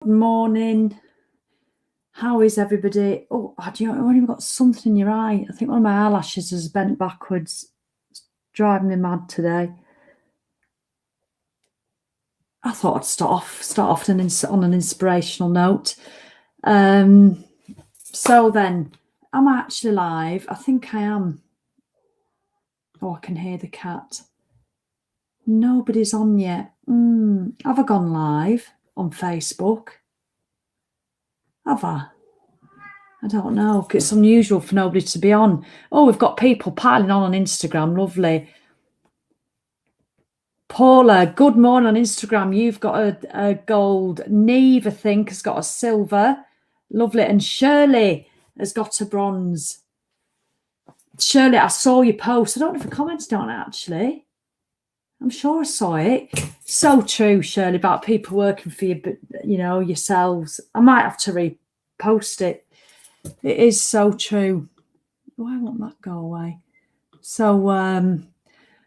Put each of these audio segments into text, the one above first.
Good morning. How is everybody? Oh, do you know, I've only got something in your eye. I think one of my eyelashes has bent backwards. It's driving me mad today. I thought I'd start off on an inspirational note. So then, am I actually live? I think I am. Oh, I can hear the cat. Nobody's on yet. Have I gone live on Facebook? Have I? I don't know. It's unusual for nobody to be on. Oh, we've got people piling on Instagram. Lovely. Paula, good morning on Instagram. You've got a gold. Neve, I think, has got a silver. Lovely. And Shirley has got a bronze. Shirley, I saw your post. I don't know if I commented on it, actually. I'm sure I saw it. So true, Shirley, about people working for you, but, you know, yourselves. I might have to repost it. It is so true. Why won't that go away? So,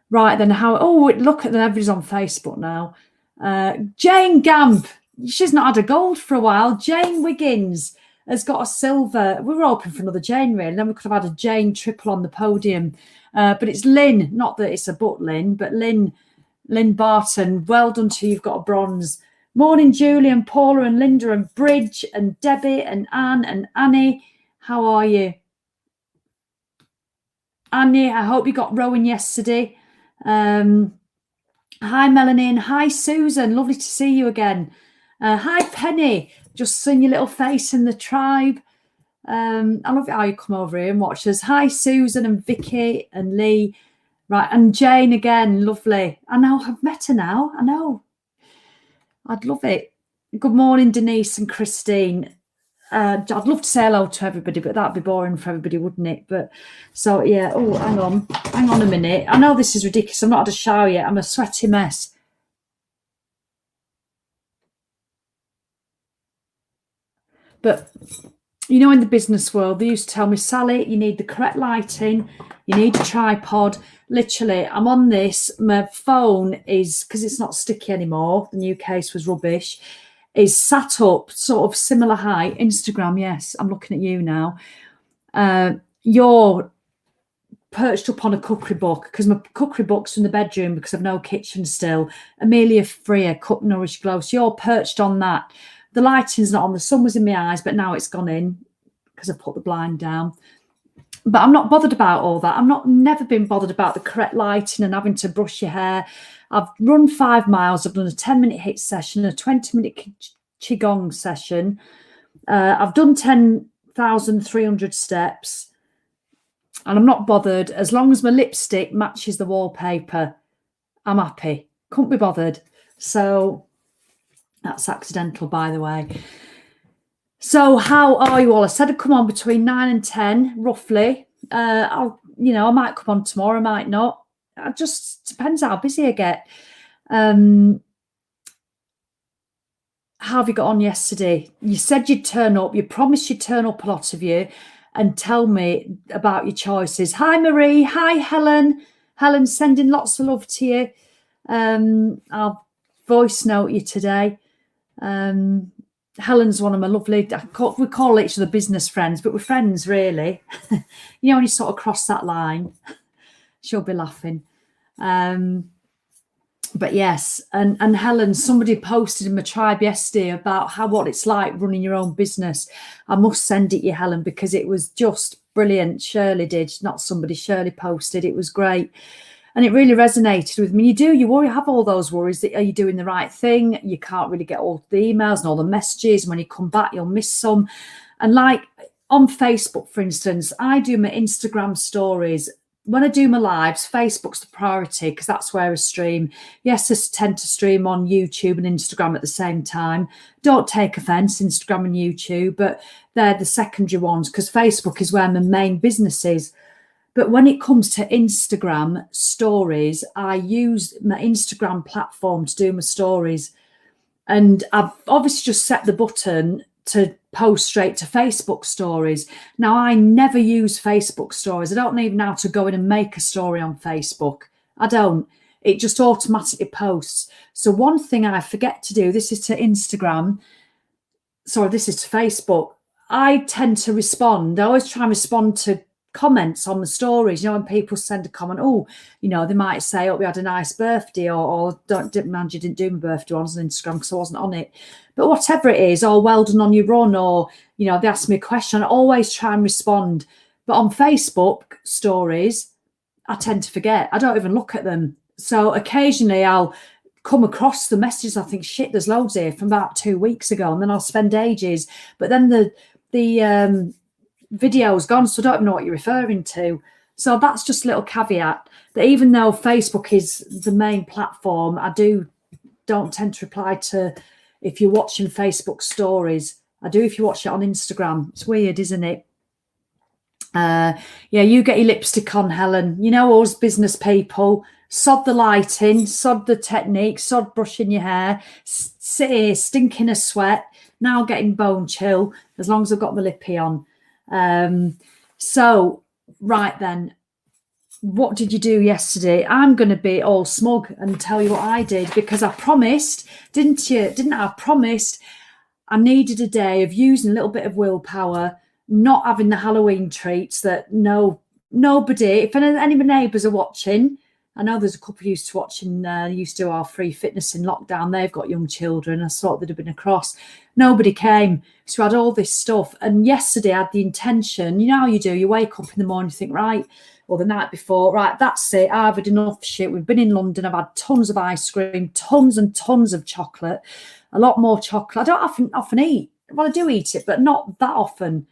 right then, look at them, everybody's on Facebook now. Jane Gamp, she's not had a gold for a while. Jane Wiggins has got a silver. We were hoping for another Jane, really. Then we could have had a Jane triple on the podium. But it's Lynn, not that it's a but Lynn, but Lynn Barton. Well done to you. You've got a bronze. Morning, Julie and Paula and Linda and Bridge and Debbie and Anne and Annie. How are you? Annie, I hope you got rowing yesterday. Hi, Melanie, and hi, Susan. Lovely to see you again. Hi, Penny. Just seeing your little face in the tribe. I love it how you come over here and watch us. Hi, Susan and Vicky and Lee. Right, and Jane again. Lovely. I know, I've met her now. I know. I'd love it. Good morning, Denise and Christine. I'd love to say hello to everybody, but that'd be boring for everybody, wouldn't it? But so, yeah. Oh, hang on a minute. I know this is ridiculous. I'm not had a shower yet. I'm a sweaty mess. But, you know, in the business world, they used to tell me, Sally, you need the correct lighting. You need a tripod. Literally, I'm on this. My phone is, because it's not sticky anymore. The new case was rubbish. Is sat up sort of similar height. Instagram, yes, I'm looking at you now. You're perched up on a cookery book, because my cookery book's in the bedroom because I've no kitchen still. Amelia Freer, Cook, Nourish, Glow. So you're perched on that. The lighting's not on. The sun was in my eyes, but now it's gone in because I've put the blind down. But I'm not bothered about all that. Never been bothered about the correct lighting and having to brush your hair. I've run 5 miles. I've done a 10-minute HIIT session, a 20-minute Qigong session. I've done 10,300 steps. And I'm not bothered. As long as my lipstick matches the wallpaper, I'm happy. Couldn't be bothered. So that's accidental, by the way. So how are you all? I said I'd come on between 9 and 10, roughly. I might come on tomorrow, I might not. It just depends how busy I get. How have you got on yesterday? You said you'd turn up. You promised you'd turn up, a lot of you, and tell me about your choices. Hi, Marie. Hi, Helen. Helen, sending lots of love to you. I'll voice note you today. Helen's one of my lovely, we call each other business friends, but we're friends, really. You know, when you sort of cross that line, she'll be laughing. But yes, and Helen, somebody posted in my tribe yesterday about what it's like running your own business. I must send it you, Helen, because it was just brilliant. Shirley did, not somebody, Shirley posted. It was great. And it really resonated with me. You worry, have all those worries that, are you doing the right thing? You can't really get all the emails and all the messages. When you come back, you'll miss some. And like on Facebook, for instance, I do my Instagram stories. When I do my lives, Facebook's the priority because that's where I stream. Yes, I tend to stream on YouTube and Instagram at the same time. Don't take offence, Instagram and YouTube, but they're the secondary ones because Facebook is where my main business is. But when it comes to Instagram stories, I use my Instagram platform to do my stories. And I've obviously just set the button to post straight to Facebook stories. Now, I never use Facebook stories. I don't even know how to go in and make a story on Facebook. I don't. It just automatically posts. So one thing I forget to do, this is to Instagram, sorry, this is to Facebook. I tend to respond. I always try and respond to comments on the stories. You know, when people send a comment, oh, you know, they might say, oh, we had a nice birthday, or didn't mind you didn't do my birthday on Instagram because I wasn't on it. But whatever it is, or well done on your run, or, you know, they ask me a question, I always try and respond. But on Facebook stories, I tend to forget. I don't even look at them. So occasionally I'll come across the messages. I think, shit, there's loads here from about 2 weeks ago, and then I'll spend ages. But then the video's gone, so I don't even know what you're referring to. So that's just a little caveat that even though Facebook is the main platform, I don't tend to reply to if you're watching Facebook stories. I do if you watch it on Instagram. It's weird, isn't it? Yeah, you get your lipstick on, Helen. You know, us business people, sod the lighting, sod the technique, sod brushing your hair, sit here stinking a sweat, now getting bone chill, as long as I've got my lippy on. So, right then, what did you do yesterday? I'm going to be all smug and tell you what I did, because I promised, didn't you? Didn't I? I promised I needed a day of using a little bit of willpower, not having the Halloween treats that nobody, if any of my neighbours are watching, I know there's a couple used to watching, used to do our free fitness in lockdown. They've got young children. I thought they'd have been across. Nobody came. So I had all this stuff. And yesterday I had the intention, you know how you do, you wake up in the morning, you think, right, or the night before, right, that's it. I've had enough shit. We've been in London. I've had tons of ice cream, tons and tons of chocolate, a lot more chocolate. I don't often eat. Well, I do eat it, but not that often.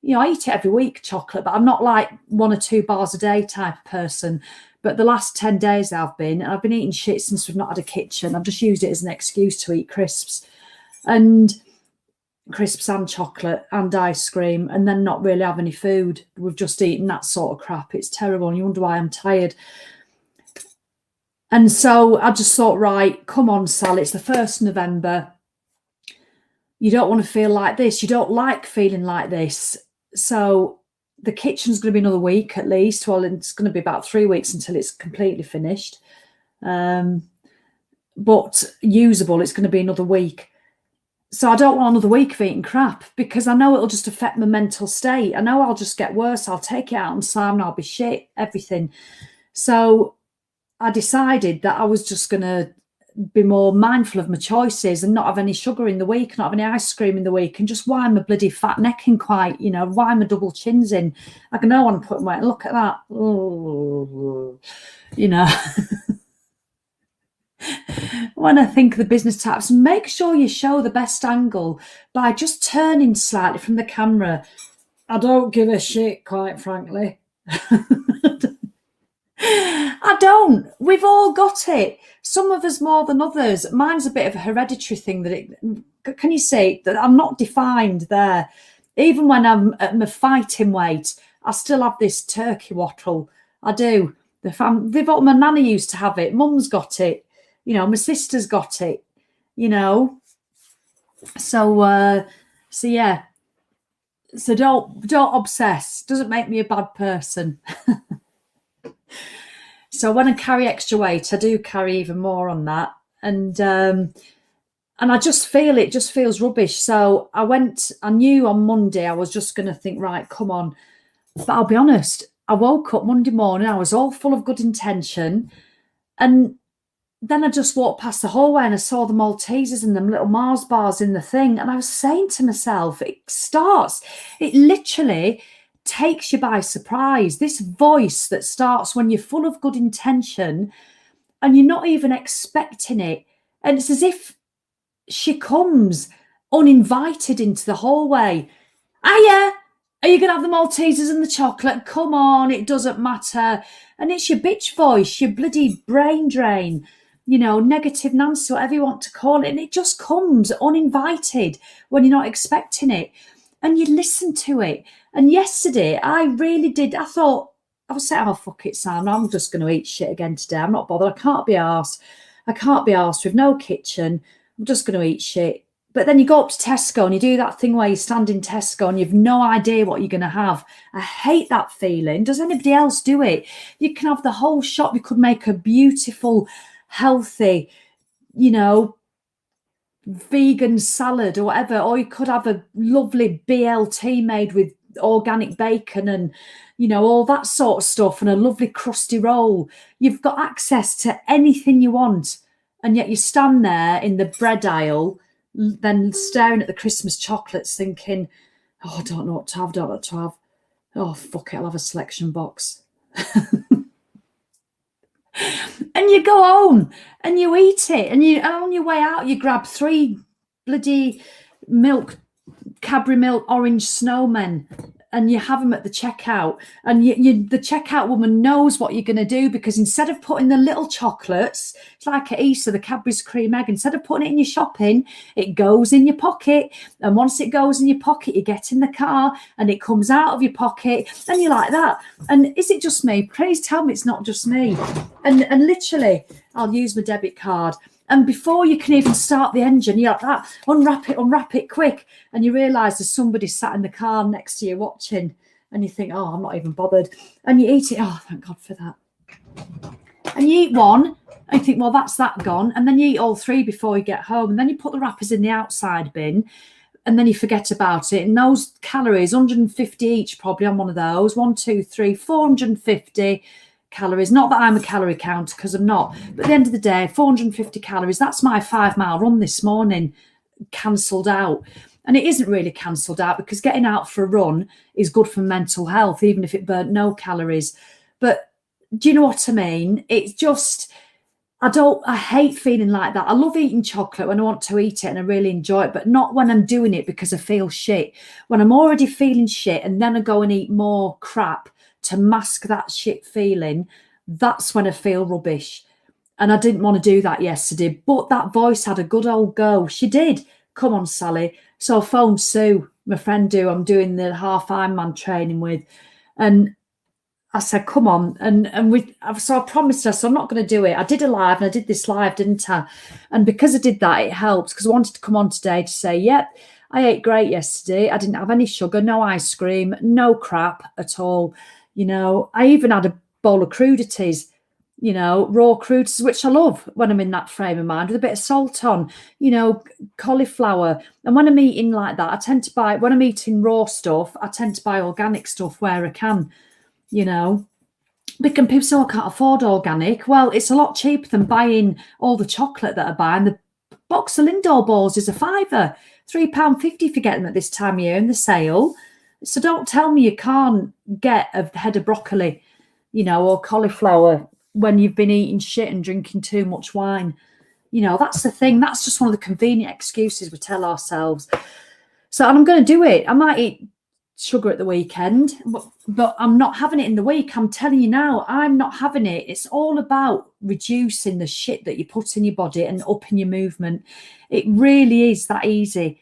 You know, I eat it every week, chocolate, but I'm not like 1 or 2 bars a day type of person. But the last 10 days I've been eating shit since we've not had a kitchen. I've just used it as an excuse to eat crisps and chocolate and ice cream, and then not really have any food. We've just eaten that sort of crap. It's terrible. And you wonder why I'm tired. And so I just thought, right, come on, Sal, it's the 1st of November. You don't want to feel like this. You don't like feeling like this. So the kitchen's going to be another week at least. Well, it's going to be about 3 weeks until it's completely finished. But usable, it's going to be another week. So I don't want another week of eating crap, because I know it'll just affect my mental state. I know I'll just get worse. I'll take it out on Sam and I'll be shit, everything. So I decided that I was just going to be more mindful of my choices and not have any sugar in the week, not have any ice cream in the week, and just wind my bloody fat neck in quite, you know, wind my double chins in. I can know when I'm putting weight. Look at that. Oh, you know. When I think of the business types, make sure you show the best angle by just turning slightly from the camera. I don't give a shit, quite frankly. I don't. We've all got it. Some of us more than others. Mine's a bit of a hereditary thing can you see that I'm not defined there? Even when I'm at my fighting weight, I still have this turkey wattle. I do. My nanny used to have it. Mum's got it. You know, my sister's got it. You know. So yeah. So don't obsess. Doesn't make me a bad person. So when I carry extra weight, I do carry even more on that. And I just feel it just feels rubbish. So I knew on Monday I was just going to think, right, come on. But I'll be honest, I woke up Monday morning, I was all full of good intention. And then I just walked past the hallway and I saw the Maltesers and them little Mars bars in the thing. And I was saying to myself, it literally takes you by surprise. This voice that starts when you're full of good intention and you're not even expecting it. And it's as if she comes uninvited into the hallway. Hiya, are you going to have the Maltesers and the chocolate? Come on, it doesn't matter. And it's your bitch voice, your bloody brain drain, you know, negative Nancy, whatever you want to call it. And it just comes uninvited when you're not expecting it. And you listen to it. And yesterday, I really did. I thought, I was saying, oh, fuck it, Sam. I'm just going to eat shit again today. I'm not bothered. I can't be arsed. With no kitchen. I'm just going to eat shit. But then you go up to Tesco and you do that thing where you stand in Tesco and you've no idea what you're going to have. I hate that feeling. Does anybody else do it? You can have the whole shop. You could make a beautiful, healthy, you know, vegan salad or whatever, or you could have a lovely BLT made with organic bacon and, you know, all that sort of stuff, and a lovely crusty roll. You've got access to anything you want, and yet you stand there in the bread aisle, then staring at the Christmas chocolates thinking, oh, I don't know what to have, don't know what to have. Oh, fuck it, I'll have a selection box. And you go home and you eat it, and on your way out you grab 3 bloody Cadbury milk orange snowmen, and you have them at the checkout, and the checkout woman knows what you're going to do, because instead of putting the little chocolates, it's like at Easter, the Cadbury's cream egg, instead of putting it in your shopping, it goes in your pocket, and once it goes in your pocket, you get in the car and it comes out of your pocket, and you're like that. And is it just me? Please tell me it's not just me. And literally, I'll use my debit card, and before you can even start the engine, you're like that, unwrap it quick. And you realise there's somebody sat in the car next to you watching, and you think, oh, I'm not even bothered. And you eat it, oh, thank God for that. And you eat one, and you think, well, that's that gone. And then you eat all 3 before you get home. And then you put the wrappers in the outside bin, and then you forget about it. And those calories, 150 each probably on one of those, 1, 2, 3, 450 calories. Not that I'm a calorie counter, because I'm not, but at the end of the day, 450 calories, that's my 5-mile run this morning cancelled out. And it isn't really cancelled out, because getting out for a run is good for mental health, even if it burnt no calories. But do you know what I mean? It's just, I hate feeling like that. I love eating chocolate when I want to eat it and I really enjoy it, but not when I'm doing it because I feel shit. When I'm already feeling shit and then I go and eat more crap to mask that shit feeling, that's when I feel rubbish. And I didn't want to do that yesterday, but that voice had a good old go. She did. Come on, Sally. So I phoned Sue, my friend who I'm doing the half Ironman training with, and I said, come on. So I promised her, so I'm not going to do it. I did a live, and I did this live, didn't I? And because I did that, it helps, because I wanted to come on today to say, yep, I ate great yesterday. I didn't have any sugar, no ice cream, no crap at all. You know, I even had a bowl of crudities, you know, raw crudities, which I love when I'm in that frame of mind, with a bit of salt on, you know, cauliflower. And when I'm eating like that, I tend to buy, when I'm eating raw stuff, I tend to buy organic stuff where I can, you know. Because people say, oh, I can't afford organic. Well, it's a lot cheaper than buying all the chocolate that I buy. And the box of Lindor balls is a £5, £3.50 if you get them at this time of year in the sale. So don't tell me you can't get a head of broccoli, you know, or cauliflower when you've been eating shit and drinking too much wine. You know, that's the thing. That's just one of the convenient excuses we tell ourselves. So, and I'm going to do it. I might eat sugar at the weekend, but I'm not having it in the week. I'm telling you now, I'm not having it. It's all about reducing the shit that you put in your body and upping your movement. It really is that easy.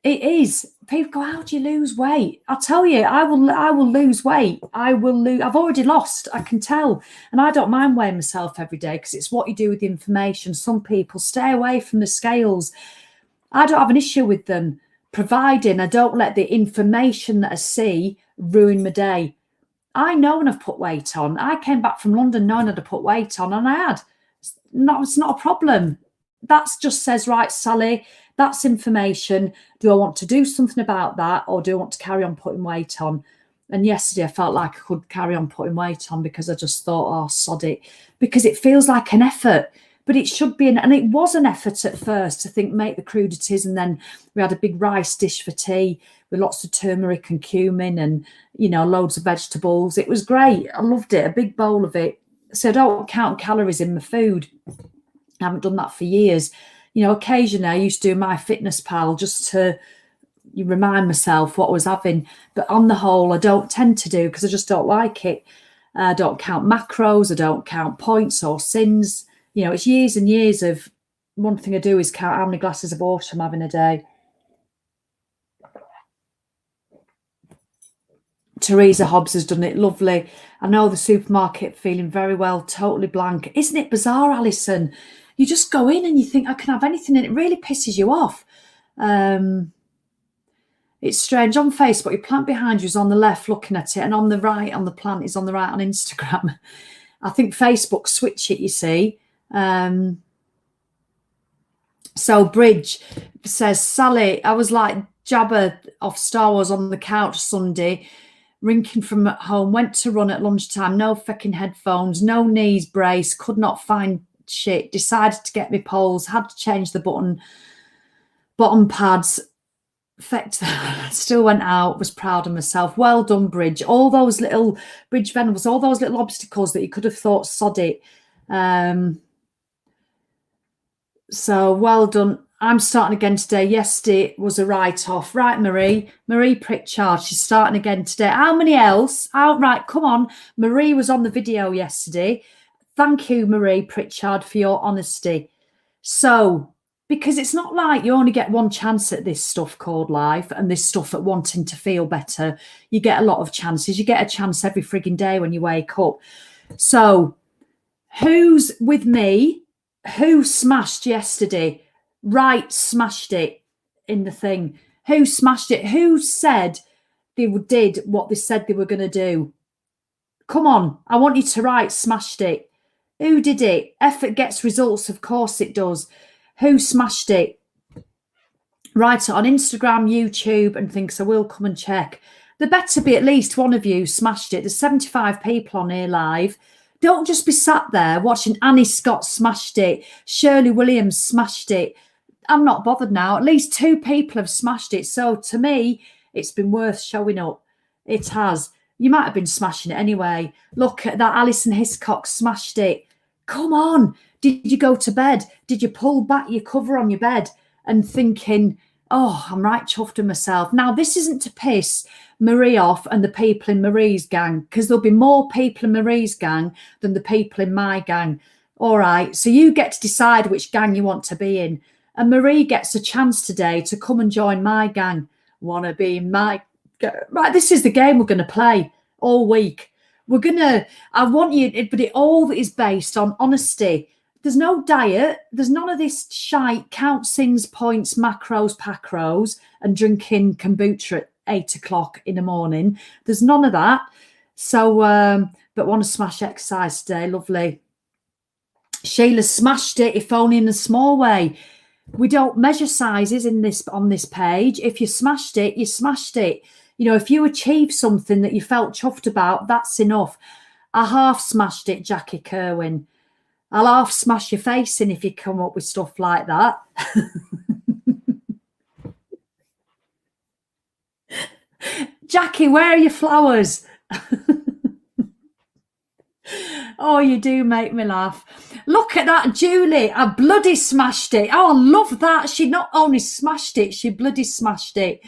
It is. People go, how do you lose weight? I'll tell you, I will lose weight. I've already lost, I can tell. And I don't mind weighing myself every day, because it's what you do with the information. Some people stay away from the scales. I don't have an issue with them, providing I don't let the information that I see ruin my day. I know when I've put weight on. I came back from London knowing I'd put weight on, and I had. It's not a problem. That just says, right, Sally, that's information. Do I want to do something about that, or do I want to carry on putting weight on? And yesterday I felt like I could carry on putting weight on, because I just thought, oh, sod it, because it feels like an effort. But it should be, and it was an effort at first to think, make the crudities, and then we had a big rice dish for tea with lots of turmeric and cumin and, you know, loads of vegetables. It was great. I loved it, a big bowl of it. So I don't count calories in my food. I haven't done that for years. You know, occasionally I used to do my Fitness Pal just to remind myself what I was having. But on the whole, I don't tend to do, because I just don't like it. I don't count macros. I don't count points or sins. You know, it's years and years of, one thing I do is count how many glasses of water I'm having a day. Teresa Hobbs has done it lovely. I know the supermarket feeling very well, totally blank. Isn't it bizarre, Alison? You just go in and you think, I can have anything, and it really pisses you off. It's strange. On Facebook, your plant behind you is on the left looking at it, and on the right, on the plant, is on the right on Instagram. I think Facebook switch it, you see. So Bridge says, Sally, I was like Jabba off Star Wars on the couch Sunday, rinking from at home, went to run at lunchtime, no fucking headphones, no knees brace, could not find shit, decided to get me poles, had to change the bottom pads, effect, still went out, was proud of myself. Well done, Bridge. All those little Bridge Venables, all those little obstacles that you could have thought, sod it. So well done. I'm starting again today. Yesterday was a write-off. Right, Marie Pritchard, she's starting again today. How many else? Right, come on. Marie was on the video yesterday. Thank you, Marie Pritchard, for your honesty. So, because it's not like you only get one chance at this stuff called life and this stuff at wanting to feel better. You get a lot of chances. You get a chance every frigging day when you wake up. So, who's with me? Who smashed yesterday? Right, smashed it in the thing. Who smashed it? Who said they did what they said they were going to do? Come on, I want you to write smashed it. Who did it? Effort gets results, of course it does. Who smashed it? Write it on Instagram, YouTube, and things. I will come and check. There better be at least one of you smashed it. There's 75 people on here live. Don't just be sat there watching Annie Scott smashed it, Shirley Williams smashed it. I'm not bothered now. At least 2 people have smashed it. So to me, it's been worth showing up. It has. You might have been smashing it anyway. Look at that. Alison Hiscock smashed it. Come on. Did you go to bed? Did you pull back your cover on your bed and thinking, oh, I'm right chuffed with myself? Now, this isn't to piss Marie off and the people in Marie's gang, because there'll be more people in Marie's gang than the people in my gang. All right, so you get to decide which gang you want to be in. And Marie gets a chance today to come and join my gang. Wanna be in my gang? Right, this is the game we're going to play all week. I want you, but it all is based on honesty. There's no diet. There's none of this shite, count sins, points, macros, pacros, and drinking kombucha at 8 o'clock in the morning. There's none of that. So, but want to smash exercise today. Lovely. Sheila smashed it, if only in a small way. We don't measure sizes on this page. If you smashed it, you smashed it. You know, if you achieved something that you felt chuffed about, that's enough. I half smashed it, Jackie Kerwin. I'll half smash your face in if you come up with stuff like that. Jackie, where are your flowers? Oh, you do make me laugh. Look at that, Julie. I bloody smashed it. Oh, I love that. She not only smashed it, she bloody smashed it.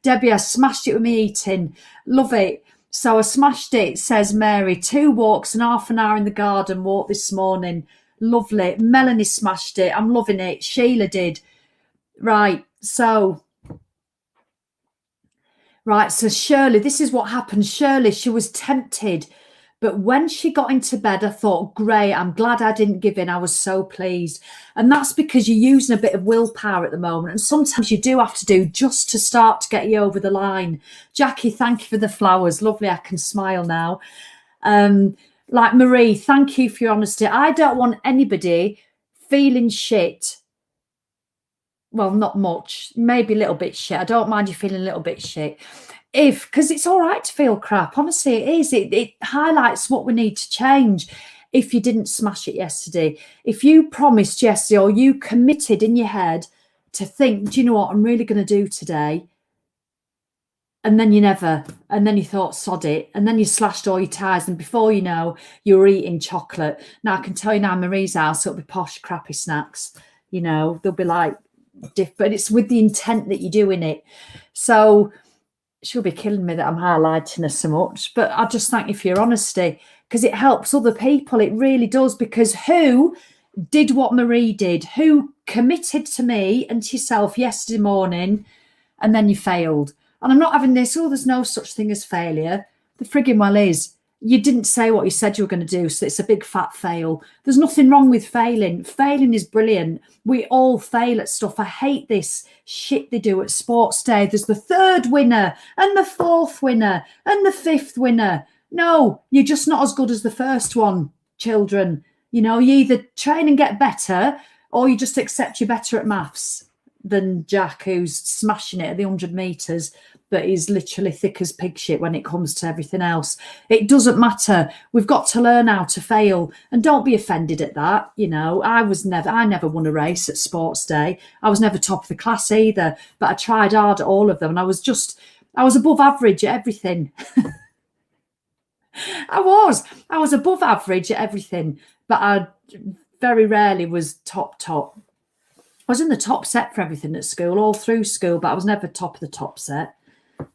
Debbie, I smashed it with me eating. Love it. So I smashed it, says Mary. 2 walks and half an hour in the garden walk this morning. Lovely. Melanie smashed it. I'm loving it. Sheila did. Right. So Shirley, this is what happened. Shirley, she was tempted. But when she got into bed, I thought, great, I'm glad I didn't give in. I was so pleased. And that's because you're using a bit of willpower at the moment. And sometimes you do have to do just to start to get you over the line. Jackie, thank you for the flowers. Lovely, I can smile now. Like Marie, thank you for your honesty. I don't want anybody feeling shit. Well, not much, maybe a little bit shit. I don't mind you feeling a little bit shit. Because it's all right to feel crap. Honestly, it is. It highlights what we need to change. If you didn't smash it yesterday, if you promised yesterday or you committed in your head to think, do you know what I'm really going to do today? And then you never, and then you thought, sod it. And then you slashed all your ties. And before you know, you were eating chocolate. Now, I can tell you now, Marie's house, it'll be posh, crappy snacks. You know, they'll be like different. It's with the intent that you're doing it. So, she'll be killing me that I'm highlighting her so much, but I just thank you for your honesty, because it helps other people. It really does, because who did what Marie did? Who committed to me and to yourself yesterday morning, and then you failed? And I'm not having this, oh, there's no such thing as failure. The frigging well is. You didn't say what you said you were going to do, so it's a big fat fail. There's nothing wrong with failing. Failing is brilliant. We all fail at stuff. I hate this shit they do at sports day. There's the 3rd winner and the 4th winner and the 5th winner. No, you're just not as good as the first one, children. You know, you either train and get better, or you just accept you're better at maths than Jack, who's smashing it at the 100 metres, but he's literally thick as pig shit when it comes to everything else. It doesn't matter. We've got to learn how to fail, and don't be offended at that. You know, I never won a race at sports day. I was never top of the class either, but I tried hard at all of them, and I was above average at everything. I was above average at everything, but I very rarely was top. I was in the top set for everything at school, all through school, but I was never top of the top set.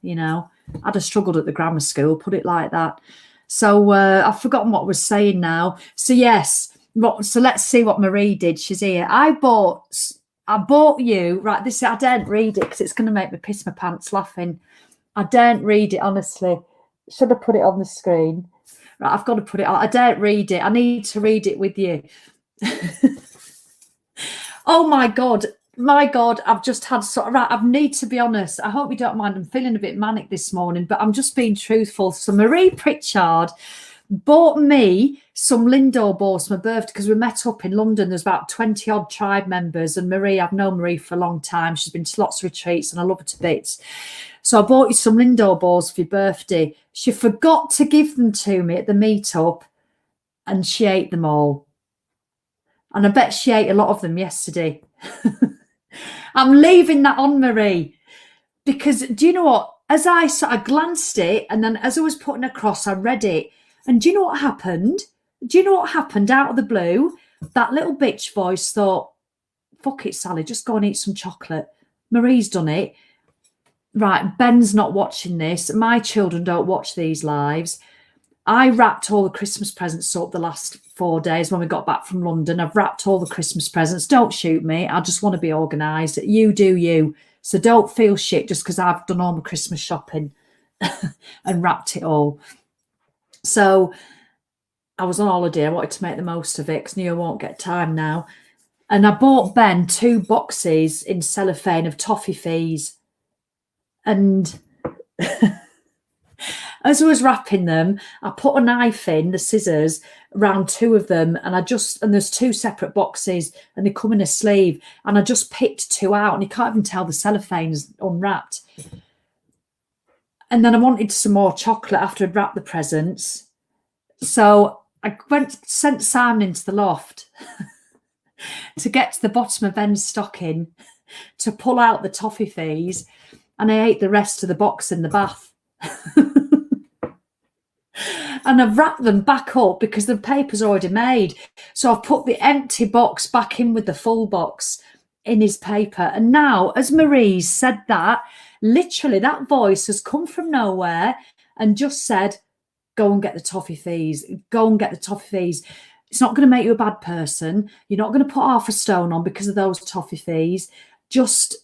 You know, I'd have struggled at the grammar school, put it like that. So I've forgotten what I was saying now. So yes, so let's see what Marie did. She's here. I bought you, right, this, I daren't read it because it's going to make me piss my pants laughing. I daren't read it, honestly. Should I put it on the screen? Right, I've got to put it on. I daren't read it. I need to read it with you. Oh my God, I've just had right, I need to be honest. I hope you don't mind. I'm feeling a bit manic this morning, but I'm just being truthful. So Marie Pritchard bought me some Lindor balls for my birthday because we met up in London. There's about 20 odd tribe members, and Marie, I've known Marie for a long time. She's been to lots of retreats and I love her to bits. So I bought you some Lindor balls for your birthday. She forgot to give them to me at the meetup and she ate them all. And I bet she ate a lot of them yesterday. I'm leaving that on, Marie, because do you know what? As I sort of glanced it, and then as I was putting across, I read it. And do you know what happened? Do you know what happened out of the blue? That little bitch voice thought, fuck it, Sally, just go and eat some chocolate. Marie's done it. Right, Ben's not watching this. My children don't watch these lives. I wrapped all the Christmas presents up the last 4 days when we got back from London. I've wrapped all the Christmas presents. Don't shoot me. I just want to be organised. You do you. So don't feel shit just because I've done all my Christmas shopping and wrapped it all. So I was on holiday. I wanted to make the most of it because I knew I won't get time now. And I bought Ben 2 boxes in cellophane of toffee fees. And as I was wrapping them, I put a knife in, the scissors, around 2 of them, and there's 2 separate boxes, and they come in a sleeve, and I just picked 2 out, and you can't even tell the cellophane's unwrapped. And then I wanted some more chocolate after I'd wrapped the presents, so I sent Simon into the loft to get to the bottom of Ben's stocking to pull out the toffee fees, and I ate the rest of the box in the bath. And I've wrapped them back up because the paper's already made. So I've put the empty box back in with the full box in his paper. And now, as Marie said that, literally that voice has come from nowhere and just said, go and get the toffee fees. Go and get the toffee fees. It's not going to make you a bad person. You're not going to put half a stone on because of those toffee fees. Just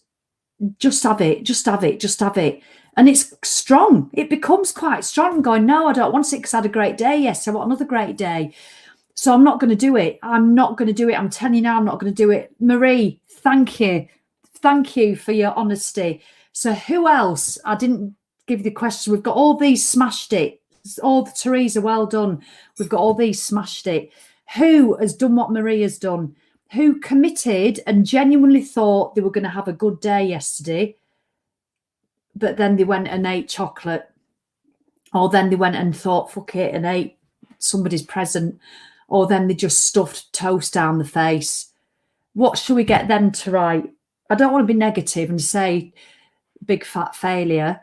have it. Just have it. Just have it. And it's strong. It becomes quite strong. I'm going, no, I don't want it because I had a great day. Yes, I want another great day. So I'm not going to do it. I'm not going to do it. I'm telling you now, I'm not going to do it. Marie, thank you. Thank you for your honesty. So who else? I didn't give you the question. We've got all these smashed it. All the Teresa, well done. We've got all these smashed it. Who has done what Marie has done? Who committed and genuinely thought they were going to have a good day yesterday, but then they went and ate chocolate, or then they went and thought, fuck it, and ate somebody's present, or then they just stuffed toast down the face. What should we get them to write? I don't want to be negative and say big fat failure.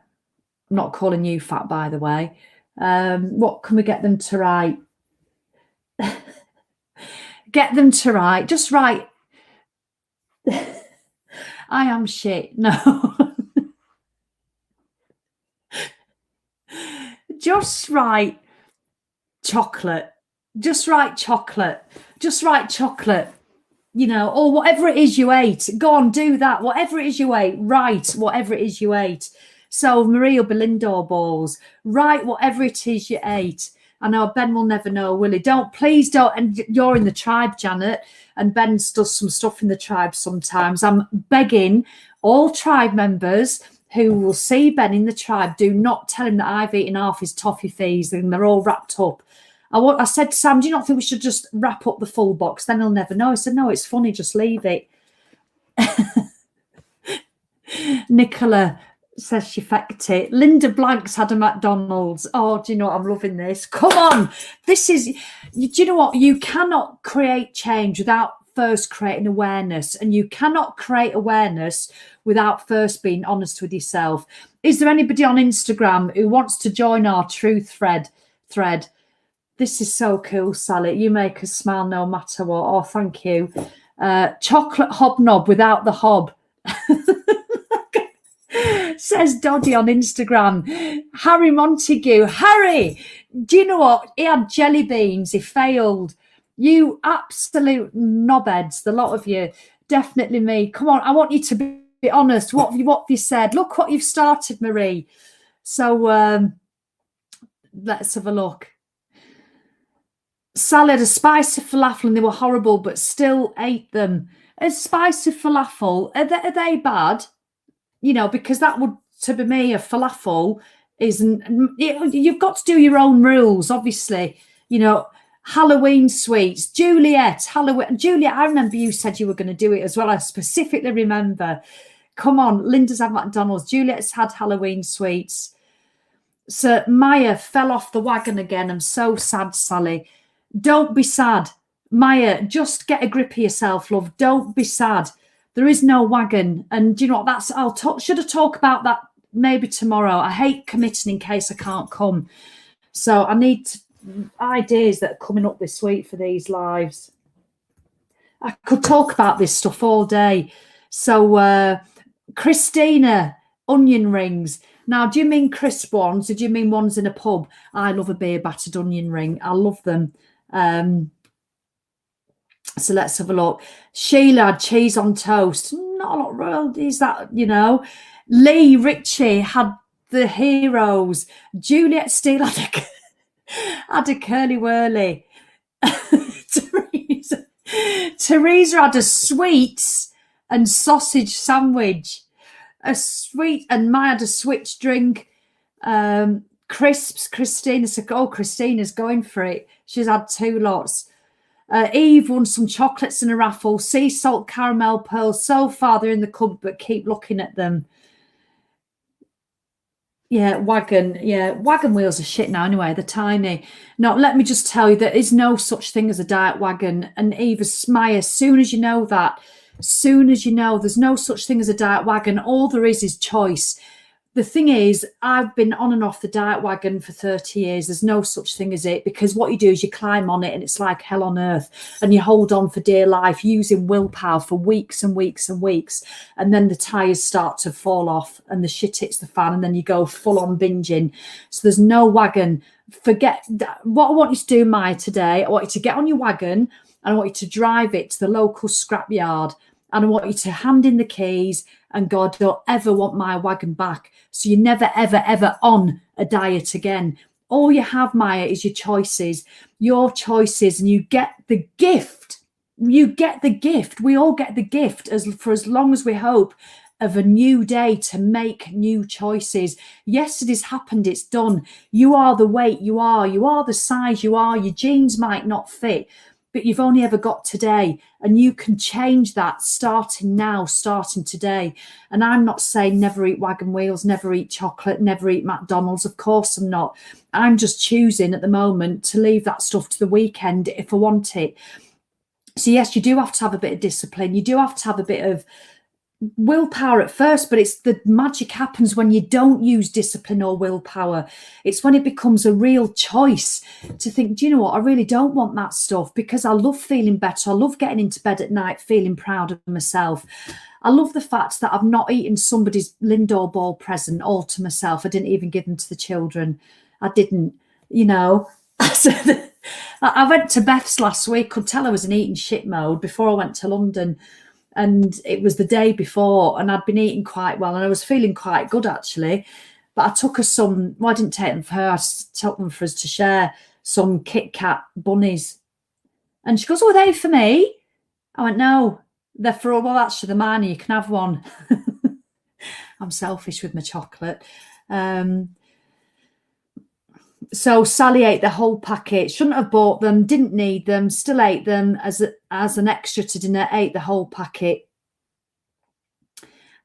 I'm not calling you fat, by the way. What can we get them to write? Get them to write. Just write. I am shit. No. Just write chocolate. Just write chocolate. Just write chocolate. You know, or whatever it is you ate. Go on, do that. Whatever it is you ate, write whatever it is you ate. So Marie will be Lindor balls. Write whatever it is you ate. I know Ben will never know, will he? Please don't. And you're in the tribe, Janet, and Ben does some stuff in the tribe sometimes. I'm begging all tribe members who will see Ben in the tribe, do not tell him that I've eaten half his toffee fees and they're all wrapped up. I said to Sam, do you not think we should just wrap up the full box? Then he'll never know. I said, no, it's funny. Just leave it. Nicola says she fecked it. Linda Blanks had a McDonald's. Oh, do you know what? I'm loving this. Come on. This is, do you know what? You cannot create change without first creating awareness, and you cannot create awareness without first being honest with yourself. Is there anybody on Instagram who wants to join our truth thread? This is so cool, Sally. You make us smile no matter what. Oh, thank you. Chocolate hobnob without the hob. Says Doddy on Instagram. Harry Montague. Harry, do you know what? He had jelly beans. He failed. You absolute knobheads, the lot of you. Definitely me. Come on, I want you to be honest. What have you said? Look what you've started, Marie. So let's have a look. Salad, a spicy falafel, and they were horrible, but still ate them. A spicy falafel, are they bad? You know, because that would, to be me, a falafel isn't. You've got to do your own rules, obviously. You know, Halloween sweets, Juliet, Juliet, I remember you said you were going to do it as well. I specifically remember. Come on, Linda's had McDonald's. Juliet's had Halloween sweets. So Maya fell off the wagon again. I'm so sad, Sally. Don't be sad. Maya, just get a grip of yourself, love. Don't be sad. There is no wagon. And do you know what? Should I talk about that maybe tomorrow? I hate committing in case I can't come. So I need ideas that are coming up this week for these lives. I could talk about this stuff all day. So Christina, onion rings. Now, do you mean crisp ones or do you mean ones in a pub? I love a beer battered onion ring. I love them. So let's have a look. Sheila had cheese on toast. Not a lot wrong. Is that, you know? Lee Ritchie had the heroes. Juliet Steele had a curly whirly. Teresa had a sweets and sausage sandwich. A sweet, and Maya had a switch drink. Crisps. Christina said, oh, Christina's going for it. She's had 2 lots. Eve won some chocolates in a raffle. Sea salt caramel pearls. So far they're in the cupboard, but keep looking at them. Yeah, wagon. Yeah, wagon wheels are shit now anyway. They're tiny. Now, let me just tell you, there is no such thing as a diet wagon. And Eva Smyer, as soon as you know that, soon as you know there's no such thing as a diet wagon, all there is choice. The thing is, I've been on and off the diet wagon for 30 years. There's no such thing as it, because what you do is you climb on it and it's like hell on earth, and you hold on for dear life using willpower for weeks and weeks and weeks. And then the tires start to fall off and the shit hits the fan, and then you go full on binging. So there's no wagon. Forget that. What I want you to do, Maya, today, I want you to get on your wagon and I want you to drive it to the local scrapyard. And I want you to hand in the keys and God, don't ever want my wagon back. So you're never, ever, ever on a diet again. All you have, Maya, is your choices, and you get the gift. You get the gift. We all get the gift for as long as we hope of a new day to make new choices. Yesterday's happened. It's done. You are the weight you are. You are the size you are. Your jeans might not fit, but you've only ever got today, and you can change that starting now, starting today. And I'm not saying never eat wagon wheels, never eat chocolate, never eat McDonald's. Of course I'm not. I'm just choosing at the moment to leave that stuff to the weekend if I want it. So yes, you do have to have a bit of discipline. You do have to have a bit of willpower at first, but it's the magic happens when you don't use discipline or willpower. It's when it becomes a real choice to think, do you know what, I really don't want that stuff, because I love feeling better. I love getting into bed at night feeling proud of myself. I love the fact that I've not eaten somebody's Lindor ball present all to myself. I didn't even give them to the children. I didn't, you know. I went to Beth's last week, could tell I was in eating shit mode before I went to London. And it was the day before, and I'd been eating quite well, and I was feeling quite good actually. But I took her some, well, I didn't take them for her, I took them for us to share, some Kit Kat bunnies. And she goes, oh, are they for me? I went, no, they're for, well, that's for the man, you can have one. I'm selfish with my chocolate. So Sally ate the whole packet, shouldn't have bought them, didn't need them, still ate them as an extra to dinner, ate the whole packet.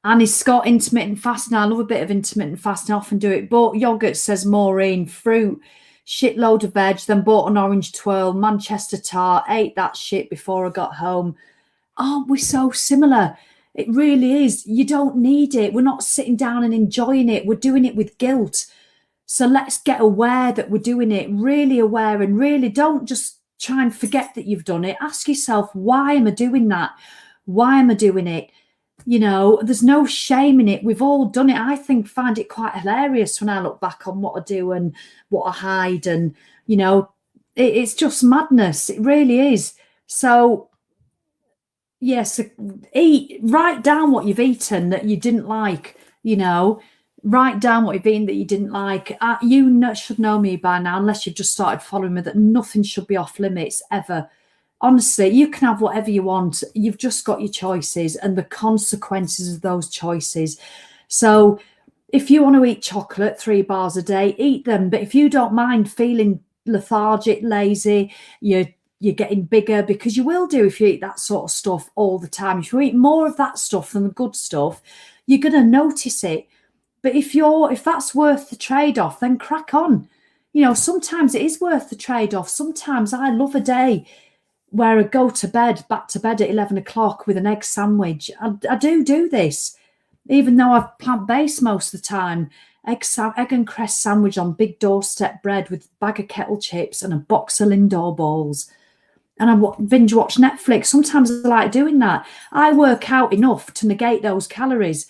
Annie Scott, intermittent fasting. I love a bit of intermittent fasting, I often do it. Bought yogurt, says Maureen, fruit, shitload of veg, then bought an orange twirl, Manchester tart, ate that shit before I got home. Aren't we so similar? It really is. You don't need it. We're not sitting down and enjoying it. We're doing it with guilt. So let's get aware that we're doing it, really aware, and really don't just try and forget that you've done it. Ask yourself, why am I doing that? Why am I doing it? You know, there's no shame in it. We've all done it. I find it quite hilarious when I look back on what I do and what I hide. And, you know, it's just madness. It really is. So, yes, write down what you've eaten that you didn't like, you know. Write down what you've eaten that you didn't like. You should know me by now, unless you've just started following me, that nothing should be off limits ever. Honestly, you can have whatever you want. You've just got your choices and the consequences of those choices. So if you want to eat chocolate 3 bars a day, eat them. But if you don't mind feeling lethargic, lazy, you're getting bigger, because you will do if you eat that sort of stuff all the time. If you eat more of that stuff than the good stuff, you're going to notice it. But if that's worth the trade-off, then crack on. You know, sometimes it is worth the trade-off. Sometimes I love a day where I go back to bed at 11 o'clock with an egg sandwich. I do this, even though I'm plant-based most of the time. Egg and cress sandwich on big doorstep bread with a bag of kettle chips and a box of Lindor balls. And I binge watch Netflix. Sometimes I like doing that. I work out enough to negate those calories,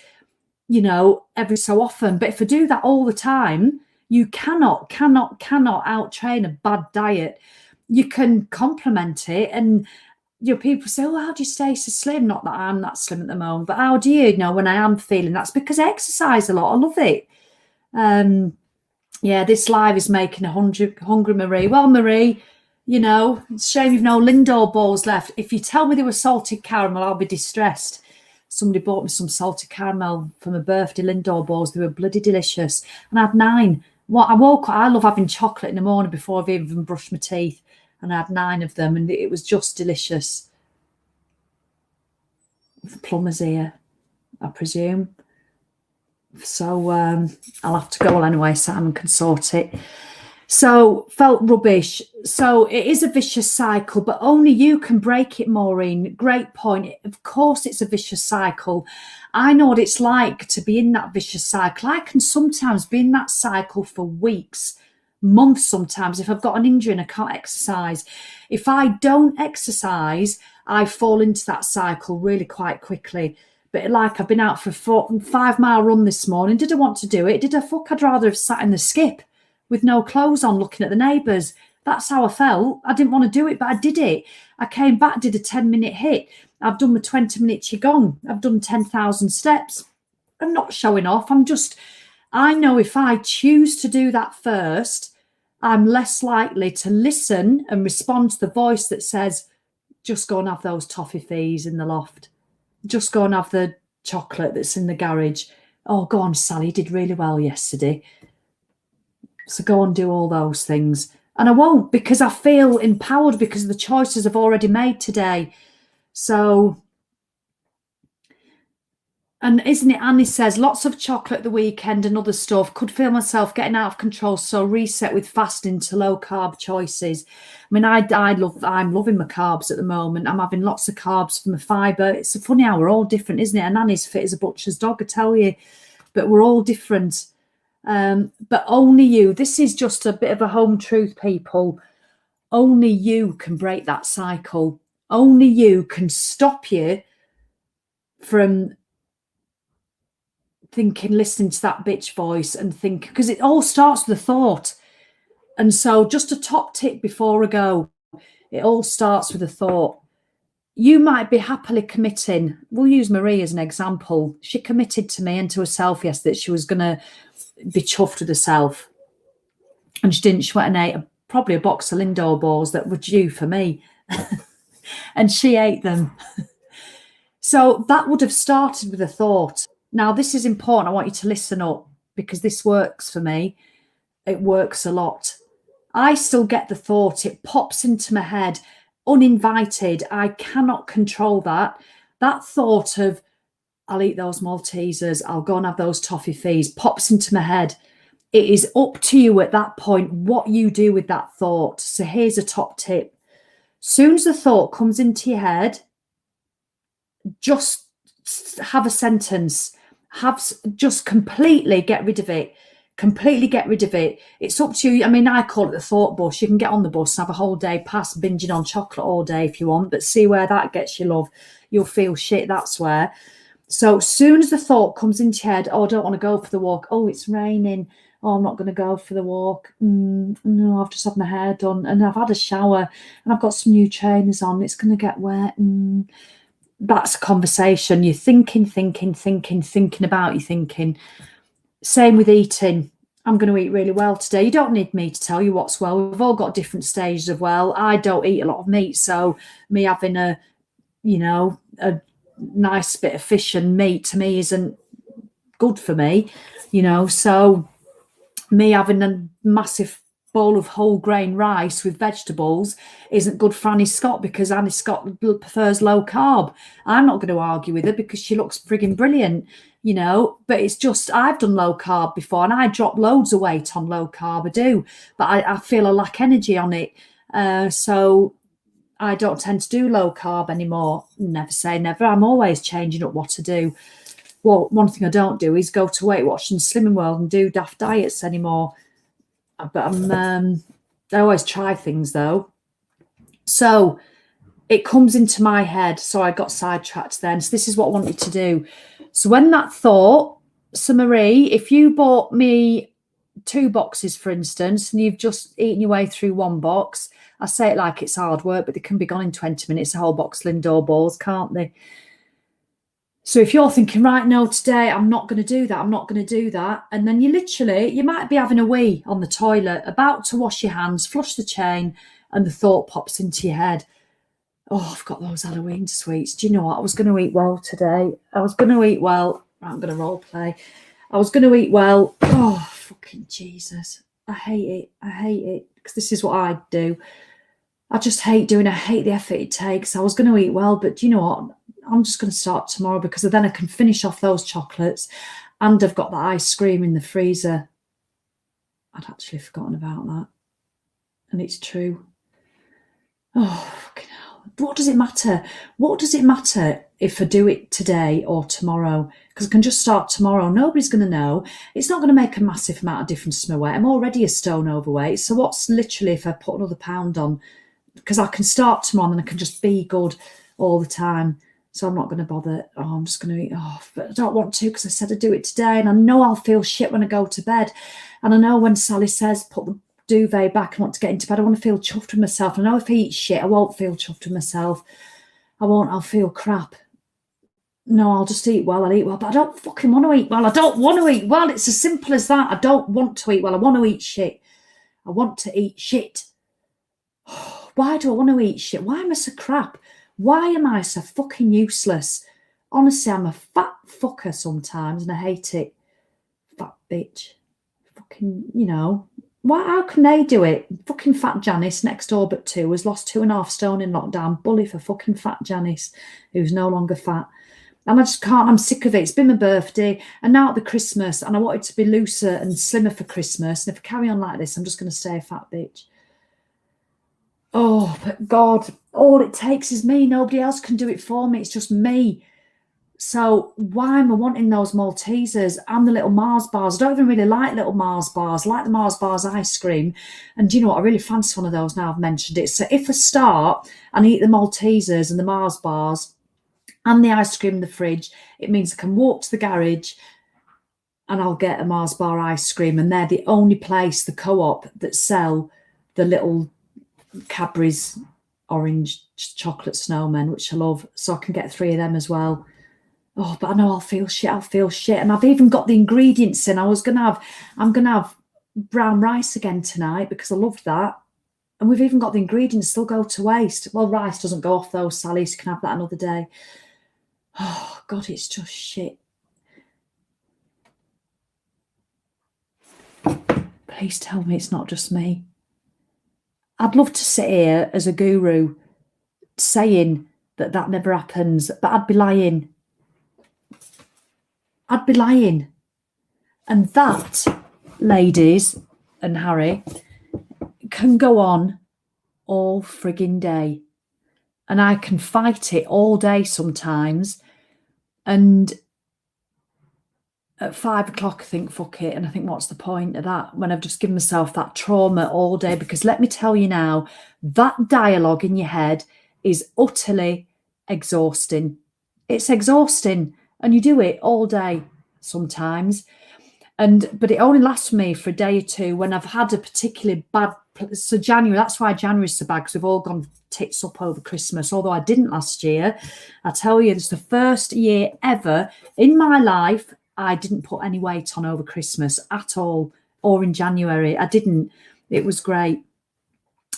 you know, every so often. But if I do that all the time, you cannot out-train a bad diet. You can complement it. And, you know, people say, oh, how do you stay so slim? Not that I'm that slim at the moment, but how do you know when I am feeling? That's because I exercise a lot. I love it. Yeah, this live is making a hungry Marie. Well, Marie, you know, it's a shame you've no Lindor balls left. If you tell me they were salted caramel, I'll be distressed. Somebody bought me some salted caramel for my birthday, Lindor balls. They were bloody delicious. And I had 9. I love having chocolate in the morning before I've even brushed my teeth. And I had 9 of them, and it was just delicious. The plumber's here, I presume. So I'll have to go. Well, anyway, Simon can sort it. So felt rubbish. So it is a vicious cycle, but only you can break it, Maureen. Great point. Of course it's a vicious cycle. I know what it's like to be in that vicious cycle. I can sometimes be in that cycle for weeks, months sometimes, if I've got an injury and I can't exercise. If I don't exercise, I fall into that cycle really quite quickly. But like, I've been out for a 5-mile run this morning. Did I want to do it? Did I? I'd rather have sat in the skip with no clothes on, looking at the neighbours. That's how I felt. I didn't want to do it, but I did it. I came back, did a 10-minute hit. I've done my 20-minute qigong. I've done 10,000 steps. I'm not showing off. I know if I choose to do that first, I'm less likely to listen and respond to the voice that says, just go and have those toffees in the loft. Just go and have the chocolate that's in the garage. Oh, go on, Sally, you did really well yesterday. So go and do all those things. And I won't, because I feel empowered because of the choices I've already made today. So, and isn't it, Annie says, lots of chocolate at the weekend and other stuff. Could feel myself getting out of control. So reset with fasting to low carb choices. I mean, I'm loving my carbs at the moment. I'm having lots of carbs for my fibre. It's funny how we're all different, isn't it? And Annie's fit as a butcher's dog, I tell you. But we're all different. But only you, this is just a bit of a home truth, people. Only you can break that cycle. Only you can stop you from listening to that bitch voice and think, because it all starts with a thought. And so just a top tip before I go, it all starts with a thought. You might be happily committing. We'll use Marie as an example. She committed to me and to herself yesterday that she was going to be chuffed with herself. And she didn't. She went and ate probably a box of Lindor balls that were due for me. And she ate them. So that would have started with a thought. Now, this is important. I want you to listen up, because this works for me. It works a lot. I still get the thought. It pops into my head uninvited. I cannot control that. That thought of, I'll eat those Maltesers, I'll go and have those toffee fees, pops into my head. It is up to you at that point what you do with that thought. So here's a top tip. Soon as the thought comes into your head, just have a sentence. Just completely get rid of it. Completely get rid of it. It's up to you. I mean, I call it the thought bus. You can get on the bus and have a whole day pass binging on chocolate all day if you want, but see where that gets you, love. You'll feel shit, that's where. So as soon as the thought comes into your head, oh, I don't want to go for the walk. Oh, it's raining. Oh, I'm not going to go for the walk. No, I've just had my hair done and I've had a shower and I've got some new trainers on. It's going to get wet. That's a conversation. You're thinking about your thinking. Same with eating. I'm going to eat really well today. You don't need me to tell you what's well. We've all got different stages of well. I don't eat a lot of meat, so me having a nice bit of fish and meat to me isn't good for me, so me having a massive bowl of whole grain rice with vegetables isn't good for Annie Scott, because Annie Scott prefers low carb. I'm not going to argue with her because she looks frigging brilliant, but it's just, I've done low carb before and I drop loads of weight on low carb. I do, but I feel I lack energy on it. So I don't tend to do low carb anymore. Never say never. I'm always changing up what to do. Well, one thing I don't do is go to Weight Watchers and Slimming World and do daft diets anymore. But I always try things though. So it comes into my head. So I got sidetracked then. So this is what I wanted to do. So when that thought, so Marie, if you bought me 2 boxes, for instance, and you've just eaten your way through 1 box, I say it like it's hard work, but they can be gone in 20 minutes, a whole box of Lindor balls, can't they? So if you're thinking, right, no, today I'm not going to do that, I'm not going to do that. And then you might be having a wee on the toilet, about to wash your hands, flush the chain, and the thought pops into your head, oh, I've got those Halloween sweets. Do you know what? I was going to eat well today. I was going to eat well. I'm going to role play. I was going to eat well. Oh, fucking Jesus. I hate it because this is what I do. I just hate doing it. I hate the effort it takes. I was going to eat well, but do you know what? I'm just going to start tomorrow because then I can finish off those chocolates and I've got the ice cream in the freezer. I'd actually forgotten about that. And it's true. Oh, fucking hell. What does it matter? What does it matter if I do it today or tomorrow? Because I can just start tomorrow. Nobody's going to know. It's not going to make a massive amount of difference to my weight. I'm already a stone overweight. So what's literally if I put another pound on? Because I can start tomorrow and I can just be good all the time. So I'm not going to bother. Oh, I'm just going to eat off. But I don't want to because I said I'd do it today. And I know I'll feel shit when I go to bed. And I know when Sally says put the duvet back and want to get into bed, I want to feel chuffed with myself. I know if I eat shit, I won't feel chuffed with myself. I'll feel crap. No, I'll just eat well. I'll eat well. But I don't fucking want to eat well. I don't want to eat well. It's as simple as that. I don't want to eat well. I want to eat shit. I want to eat shit. Why do I want to eat shit? Why am I so crap? Why am I so fucking useless? Honestly, I'm a fat fucker sometimes and I hate it. Fat bitch. Fucking, Why? How can they do it? Fucking fat Janice, next door but 2, has lost 2.5 stone in lockdown. Bully for fucking fat Janice, who's no longer fat. And I just can't, I'm sick of it. It's been my birthday and now at the Christmas and I wanted to be looser and slimmer for Christmas. And if I carry on like this, I'm just going to stay a fat bitch. Oh, but God, all it takes is me. Nobody else can do it for me. It's just me. So why am I wanting those Maltesers and the little Mars bars? I don't even really like little Mars bars. I like the Mars bars ice cream. And do you know what? I really fancy one of those now I've mentioned it. So if I start and eat the Maltesers and the Mars bars and the ice cream in the fridge, it means I can walk to the garage and I'll get a Mars bar ice cream. And they're the only place, the co-op, that sell the little Cadbury's orange chocolate snowmen, which I love. So I can get 3 of them as well. Oh, but I know I'll feel shit. And I've even got the ingredients in. I'm gonna have brown rice again tonight because I loved that. And we've even got the ingredients still go to waste. Well, rice doesn't go off though, Sally, so you can have that another day. Oh God, it's just shit. Please tell me it's not just me. I'd love to sit here as a guru saying that that never happens, but I'd be lying. I'd be lying. And that, ladies and Harry, can go on all frigging day. And I can fight it all day sometimes. And at 5 o'clock, I think, fuck it. And I think, what's the point of that when I've just given myself that trauma all day? Because let me tell you now, that dialogue in your head is utterly exhausting. It's exhausting. And you do it all day sometimes. But it only lasts me for a day or two when I've had a particularly bad. So January, that's why January's so bad, because we've all gone tits up over Christmas. Although I didn't last year, I tell you, it's the first year ever in my life I didn't put any weight on over Christmas at all, or in January. I didn't. It was great,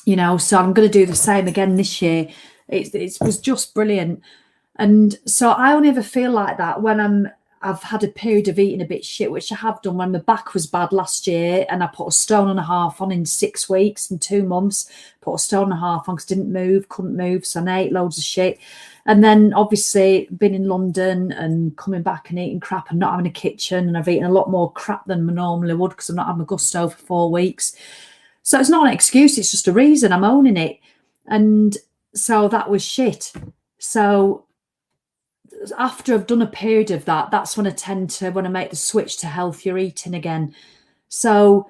you know. So I'm going to do the same again this year. It was just brilliant, and so I only ever feel like that when I've had a period of eating a bit shit, which I have done when my back was bad last year, and I put a stone and a half on in 6 weeks and 2 months. Put a stone and a half on because I didn't move, couldn't move, so I ate loads of shit. And then obviously been in London and coming back and eating crap and not having a kitchen, and I've eaten a lot more crap than I normally would because I'm not having a gusto for 4 weeks. So it's not an excuse, it's just a reason. I'm owning it. And so that was shit. So after I've done a period of that, that's when I tend to want to make the switch to healthier eating again. So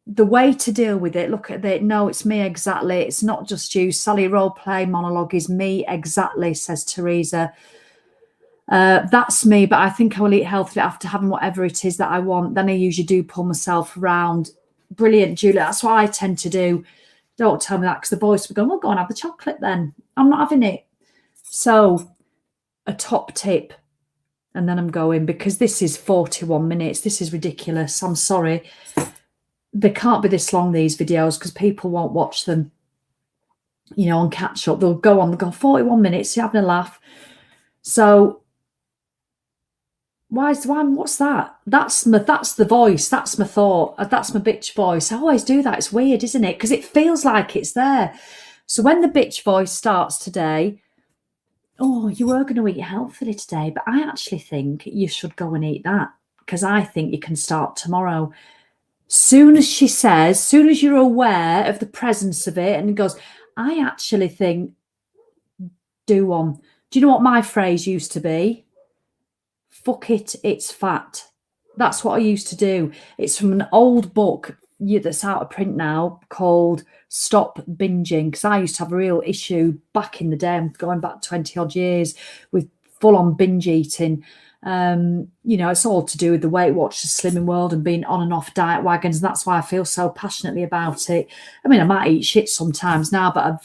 the way to deal with it, look at it. No, it's me exactly. It's not just you. Sally role play monologue is me exactly, says Teresa. That's me, but I think I will eat healthily after having whatever it is that I want. Then I usually do pull myself around. Brilliant, Julia. That's what I tend to do. Don't tell me that because the boys will go, well, go and have the chocolate then. I'm not having it. So a top tip, and then I'm going, because this is 41 minutes. This is ridiculous. I'm sorry. They can't be this long, these videos, because people won't watch them, you know, on catch up. They'll go 41 minutes, you're having a laugh. So what's that? That's the voice. That's my thought. That's my bitch voice. I always do that. It's weird, isn't it? Because it feels like it's there. So when the bitch voice starts today, oh, you were going to eat healthily today, but I actually think you should go and eat that, because I think you can start tomorrow. Soon as she says, soon as you're aware of the presence of it, and it goes, I actually think, do one. Do you know what my phrase used to be? Fuck it, it's fat. That's what I used to do. It's from an old book that's out of print now called Stop Binging, because I used to have a real issue back in the day. I'm going back 20 odd years with full-on binge eating. You know, it's all to do with the Weight Watchers, Slimming World, and being on and off diet wagons, and that's why I feel so passionately about it. I mean, I might eat shit sometimes now, but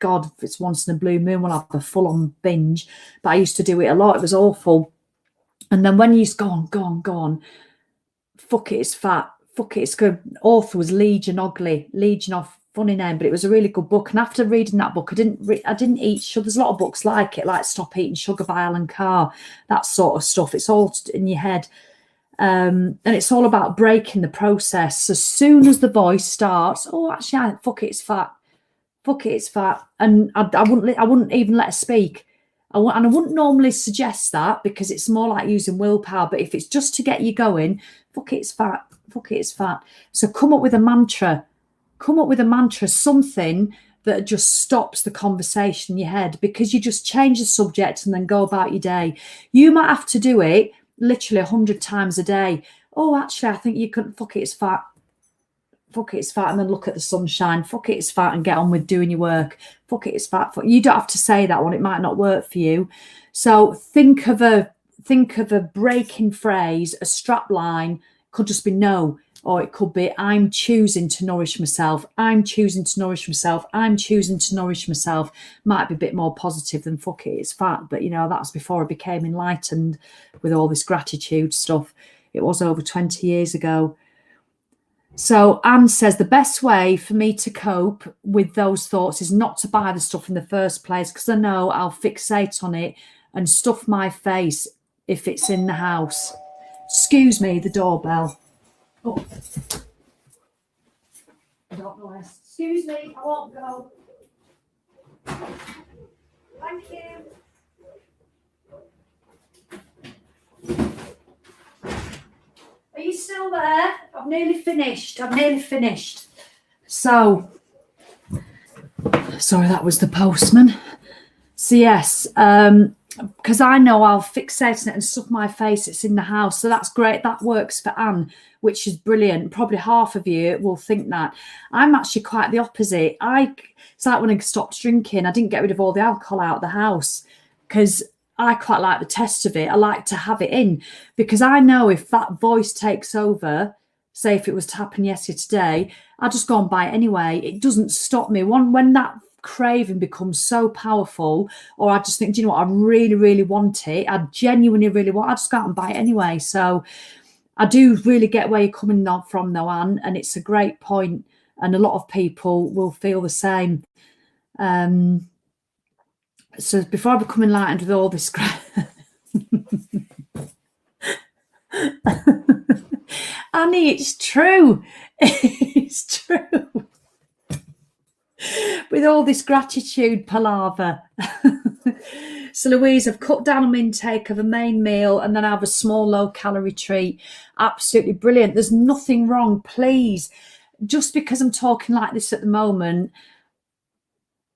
God, if it's once in a blue moon, we'll have a full-on binge. But I used to do it a lot. It was awful. And then when you used to go on, fuck it, it's fat. Fuck it, it's good. Author was Legion Ogley. Legion off, funny name, but it was a really good book. And after reading that book, I didn't eat sugar. There's a lot of books like it, like Stop Eating Sugar by Alan Carr, that sort of stuff. It's all in your head. And it's all about breaking the process. As soon as the voice starts, oh, actually, fuck it, it's fat. Fuck it, it's fat. And I wouldn't even let her speak. And I wouldn't normally suggest that, because it's more like using willpower. But if it's just to get you going, fuck it, it's fat. Fuck it, it's fat. So come up with a mantra. Come up with a mantra, something that just stops the conversation in your head, because you just change the subject and then go about your day. You might have to do it literally 100 times a day. Oh, actually, I think you couldn't. Fuck it, it's fat. Fuck it, it's fat, and then look at the sunshine. Fuck it, it's fat, and get on with doing your work. Fuck it, it's fat. You don't have to say that one. It might not work for you. So think of a breaking phrase, a strap line. Could just be no, or it could be I'm choosing to nourish myself. I'm choosing to nourish myself. I'm choosing to nourish myself. Might be a bit more positive than fuck it, it's fat. But, you know, that's before I became enlightened with all this gratitude stuff. It was over 20 years ago. So Anne says the best way for me to cope with those thoughts is not to buy the stuff in the first place, because I know I'll fixate on it and stuff my face if it's in the house. Excuse me, the doorbell. Oh. I don't know where. Excuse me, I won't go. Thank you. Are you still there? I've nearly finished. So, sorry, that was the postman. So yes, because I know I'll fixate on it and stuff my face. It's in the house, so that's great. That works for Anne, which is brilliant. Probably half of you will think that. I'm actually quite the opposite. It's like when I stopped drinking, I didn't get rid of all the alcohol out of the house because I quite like the taste of it. I like to have it in because I know if that voice takes over, say if it was to happen yesterday, I'll just go and buy it anyway. It doesn't stop me. When that craving becomes so powerful, or I just think, do you know what, I really, really want it. I genuinely really want. I just go out and buy it anyway. So I do really get where you're coming from, though, Anne, and it's a great point, and a lot of people will feel the same. So before I become enlightened with all this Annie, it's true. It's true. With all this gratitude palaver. So Louise, I've cut down on my intake of a main meal and then I have a small low-calorie treat. Absolutely brilliant. There's nothing wrong. Please, just because I'm talking like this at the moment,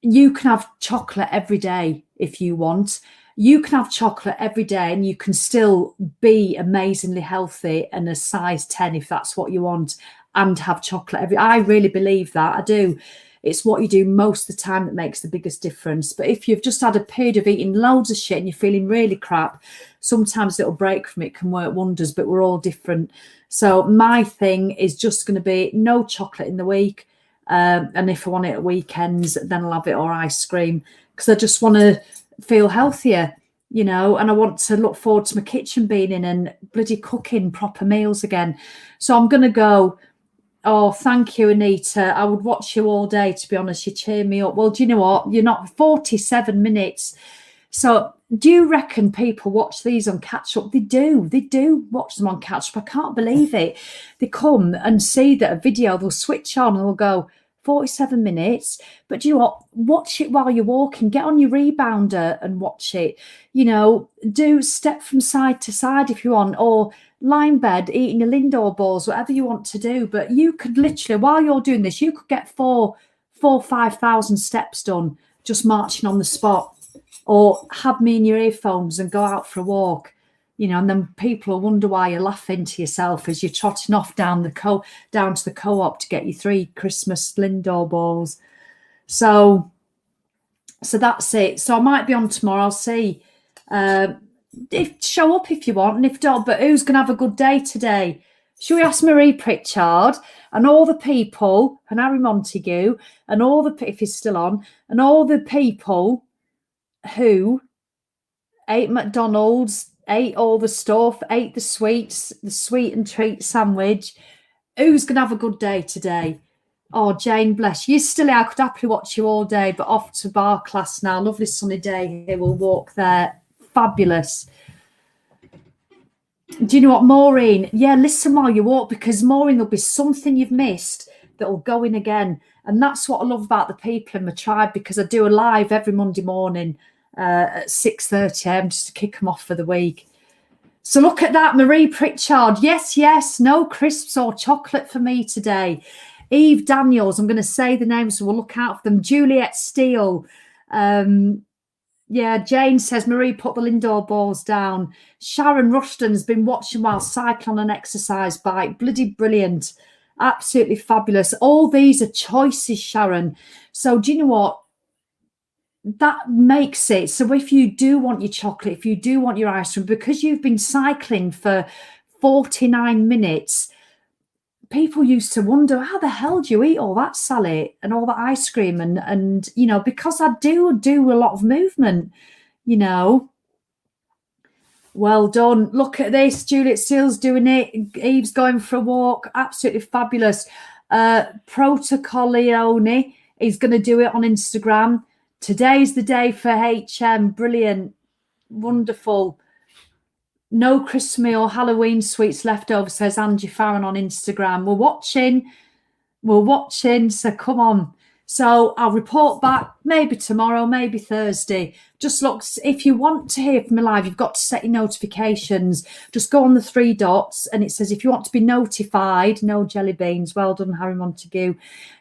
you can have chocolate every day if you want. You can have chocolate every day and you can still be amazingly healthy and a size 10 if that's what you want, and have chocolate every. I really believe that. I do. It's what you do most of the time that makes the biggest difference. But if you've just had a period of eating loads of shit and you're feeling really crap, sometimes a little break from it can work wonders, but we're all different. So my thing is just going to be no chocolate in the week. And if I want it at weekends, then I'll have it or ice cream because I just want to feel healthier, you know, and I want to look forward to my kitchen being in and bloody cooking proper meals again. So I'm going to go. Oh, thank you, Anita. I would watch you all day, to be honest. You cheer me up. Well, do you know what? You're not 47 minutes. So do you reckon people watch these on catch up? They do. They do watch them on catch up. I can't believe it. They come and see that a video, they'll switch on and they'll go, 47 minutes. But do you know what? Watch it while you're walking. Get on your rebounder and watch it. You know, do step from side to side if you want, or lie in bed eating your Lindor balls, whatever you want to do. But you could literally, while you're doing this, you could get 5,000 steps done just marching on the spot, or have me in your earphones and go out for a walk, you know, and then people will wonder why you're laughing to yourself as you're trotting off down to the co-op to get your 3 Christmas Lindor balls. So that's it. So I might be on tomorrow. I'll see. Show up if you want, and if not, but who's going to have a good day today? Should we ask Marie Pritchard and all the people, and Harry Montague, and all the, if he's still on, and all the people who ate McDonald's, ate all the stuff, ate the sweets, the sweet and treat sandwich. Who's going to have a good day today? Oh, Jane, bless you. You're still here. I could happily watch you all day, but off to bar class now. Lovely sunny day here. We'll walk there. Fabulous. Do you know what, Maureen? Yeah, listen while you walk, because Maureen, there'll be something you've missed that will go in again. And that's what I love about the people in my tribe, because I do a live every Monday morning at 6:30 a.m. just to kick them off for the week. So look at that, Marie Pritchard. Yes, no crisps or chocolate for me today. Eve Daniels, I'm going to say the names, so we'll look out for them. Juliet Steele. Yeah, Jane says, Marie, put the Lindor balls down. Sharon Rushton's been watching while cycling on an exercise bike. Bloody brilliant. Absolutely fabulous. All these are choices, Sharon. So do you know what? That makes it. So if you do want your chocolate, if you do want your ice cream, because you've been cycling for 49 minutes, people used to wonder, how the hell do you eat all that salad and all that ice cream? And you know, because I do a lot of movement, you know. Well done. Look at this. Juliet Steele's doing it. Eve's going for a walk. Absolutely fabulous. Protocolione is going to do it on Instagram. Today's the day for HM. Brilliant. Wonderful. No Christmas or Halloween sweets left over, says Angie Farron on Instagram. We're watching. We're watching, so come on. So I'll report back maybe tomorrow, maybe Thursday. Just look, if you want to hear from me live, you've got to set your notifications. Just go on the three dots and it says if you want to be notified, no jelly beans. Well done, Harry Montague.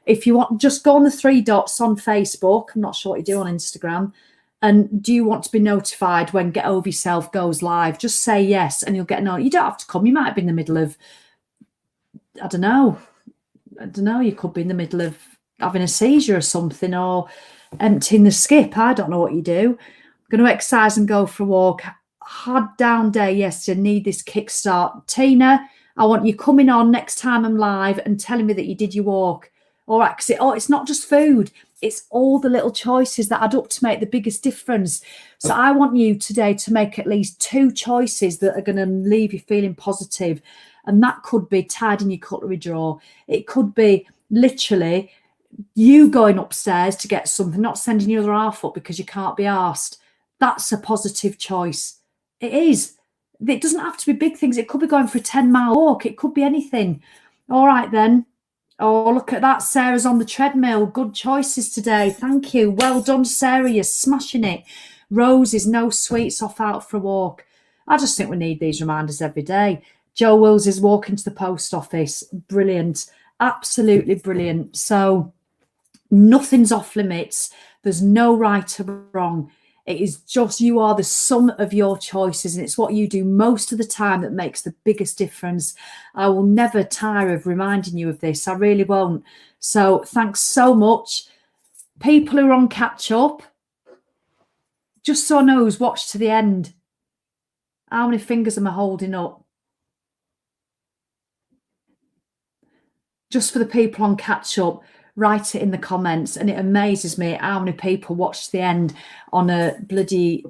If you want, just go on the three dots on Facebook. I'm not sure what you do on Instagram. And do you want to be notified when Get Over Yourself goes live? Just say yes and you'll get no. You don't have to come. You might be in the middle of, I don't know, you could be in the middle of having a seizure or something, or emptying the skip. I don't know what you do. I'm going to exercise and go for a walk. Hard down day yesterday. Need this kickstart. Tina, I want you coming on next time I'm live and telling me that you did your walk. All right, because it's not just food. It's all the little choices that add up to make the biggest difference. So I want you today to make at least 2 choices that are going to leave you feeling positive. And that could be tidying your cutlery drawer. It could be literally you going upstairs to get something, not sending your other half up because you can't be arsed. That's a positive choice. It is. It doesn't have to be big things. It could be going for a 10-mile walk. It could be anything. All right, then. Oh, look at that. Sarah's on the treadmill. Good choices today. Thank you. Well done, Sarah. You're smashing it. Roses, no sweets, off out for a walk. I just think we need these reminders every day. Joe Wills is walking to the post office. Brilliant. Absolutely brilliant. So nothing's off limits. There's no right or wrong. It is just you are the sum of your choices, and it's what you do most of the time that makes the biggest difference. I will never tire of reminding you of this. I really won't. So thanks so much. People who are on catch up, just so I know who's watched to the end. How many fingers am I holding up? Just for the people on catch up, write it in the comments. And it amazes me how many people watched the end on a bloody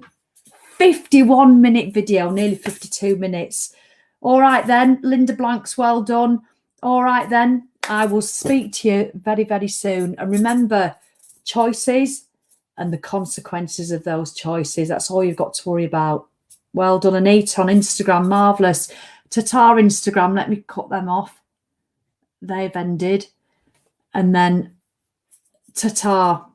51-minute video, nearly 52 minutes. All right then, Linda Blanks, well done. All right then, I will speak to you very, very soon. And remember, choices and the consequences of those choices. That's all you've got to worry about. Well done, Anita on Instagram, marvellous. Tatar Instagram, let me cut them off. They've ended. And then Tatar.